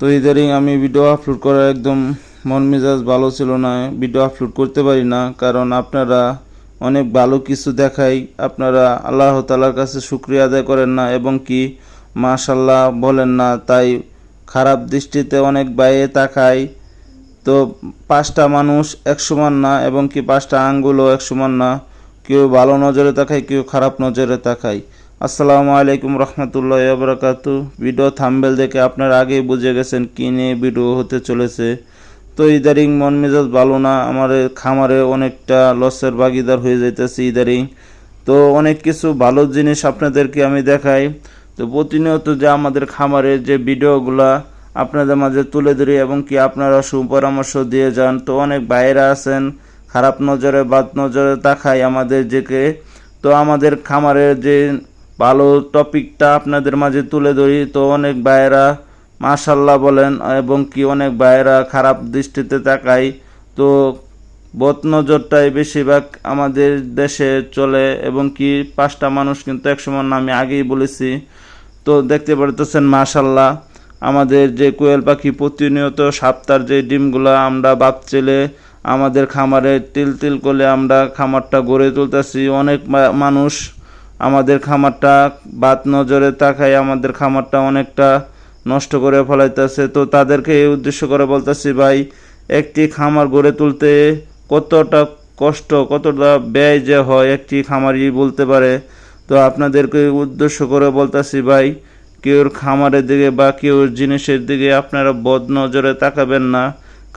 তো ইদারিং আমি video upload করার একদম মন মেজাজ ভালো ছিল না, ভিডিও আপলোড করতে পারি না, কারণ আপনারা অনেক ভালো কিছু দেখাই, আপনারা আল্লাহ তাআলার কাছে শুকরিয়া আদায় করেন না এবং কি মাশাআল্লাহ বলেন না, তাই খারাপ দৃষ্টিতে অনেক বাইরে তাকায়। তো 5টা মানুষ এক সমান না এবং কি 5টা আঙ্গুলও এক সমান না, কেউ ভালো নজরে তাকায়, কেউ খারাপ নজরে তাকায়। আসসালামু আলাইকুম রহমতুল্লাহি ওয়া বারাকাতুহু। ভিডিও থাম্বনেল দেখে আপনারা আগেই বুঝে গেছেন কী নিয়ে ভিডিও হতে চলেছে। তো ইদারিং মন মেজাজ ভালো না, আমার খামারে অনেকটা লসের ভাগিদার হয়ে যাইতেছে ইদারিং। তো অনেক কিছু ভালো জিনিস আপনাদেরকে আমি দেখাই। তো প্রতিনিয়ত যে আমাদের খামারের যে ভিডিওগুলা আপনাদের মাঝে তুলে ধরি এবং কি আপনারা সুপরামর্শ দিয়ে যান। তো অনেক ভাইয়েরা আছেন খারাপ নজরে বাদ নজরে তাকায় আমাদের যেকে। তো আমাদের খামারের যে ভালো টপিকটা আপনাদের মাঝে তুলে ধরি, তো অনেক ভাইয়েরা মাশাআল্লাহ বলেন এবং কি অনেক ভাইয়েরা খারাপ দৃষ্টিতে তাকায়। তো বদ নজরটাই বেশিরভাগ আমাদের দেশে চলে এবং কি 5টা মানুষ কিন্তু একসময় আমি আগেই বলেছি। তো দেখতে পারতেছেন মাশাআল্লাহ আমাদের যে কোয়েল পাখি প্রতিনিয়ত সপ্তাহের যে ডিমগুলো আমরা বাচ্চেলে আমাদের খামারে তিল তিল করে আমরা খামারটা গড়ে তুলতেছি। অনেক মানুষ আমাদের খামারটা বাদ নজরে তাকায় আমাদের খামারটা অনেকটা নষ্ট করে ফেলাইতেছে। তো তাদেরকে এই উদ্দেশ্য করে বলতেছি, ভাই একটি খামার গড়ে তুলতে কতটা কষ্ট কতটা ব্যয় যে হয় একটি খামারই বলতে পারে। তো আপনাদেরকে উদ্দেশ্য করে বলতেছি, ভাই কেউর খামারের দিকে বা কেউর জিনিসের দিকে আপনারা বদ নজরে তাকাবেন না,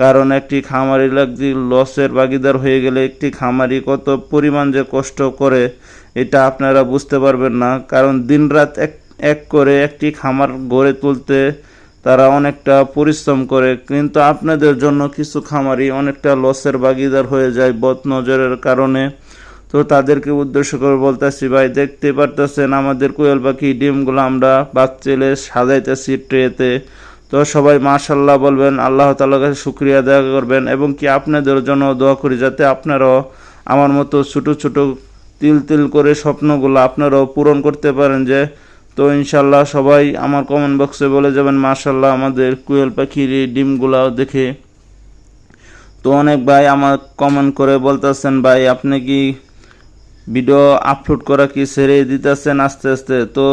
কারণ একটি খামারি লাগছে লসের ভাগিদার হয়ে গেলে একটি খামারি কত পরিমাণ যে কষ্ট করে এটা আপনারা বুঝতে পারবেন না। কারণ দিনরাত এক করে একটি খামার গড়ে তুলতে তারা অনেকটা পরিশ্রম করে, কিন্তু আপনাদের জন্য কিছু খামারি অনেকটা লসের ভাগিদার হয়ে যায় বদ নজরের কারণে। তো তাদেরকে উদ্দেশ্য করে বলতেছি, ভাই দেখতে পারতেছেন আমাদের কোয়েল পাখি ডিমগুলো আমরা বাচ্চেলে সাজাইতেছি ট্রেতে। তো সবাই মাশাআল্লাহ বলবেন, আল্লাহ তাআলার কাছে শুকরিয়া আদায় করবেন এবং কি আপনাদের জন্য দোয়া করি যাতে আপনারাও আমার মতো ছোটো ছোটো তিল তিল করে স্বপ্নগুলো আপনারাও পূরণ করতে পারেন। যে তো ইনশাল্লাহ সবাই আমার কমেন্ট বক্সে বলে যাবেন মাশাআল্লাহ আমাদের কোয়েল পাখির এই ডিমগুলো দেখে। তো অনেক ভাই আমার কমেন্ট করে বলতেছেন, ভাই আপনি কি ভিডিও আপলোড করা কি ছেড়ে দিতেছেন আস্তে আস্তে। তো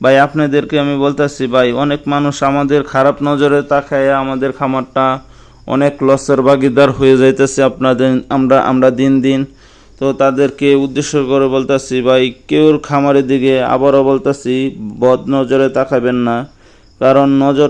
ভাই আপনাদেরকে আমি বলতেছি, ভাই অনেক মানুষ আমাদের খারাপ নজরে তাকায় আমাদের খামারটা অনেক লসের ভাগিদার হয়ে যাইতেছে আপনাদের আমরা দিন দিন। তো তাদেরকে উদ্দেশ্য করে বলতেছি, ভাই কেউর খামারের দিকে আবারও বলতেছি বদ নজরে তাকাবেন না, কারণ নজর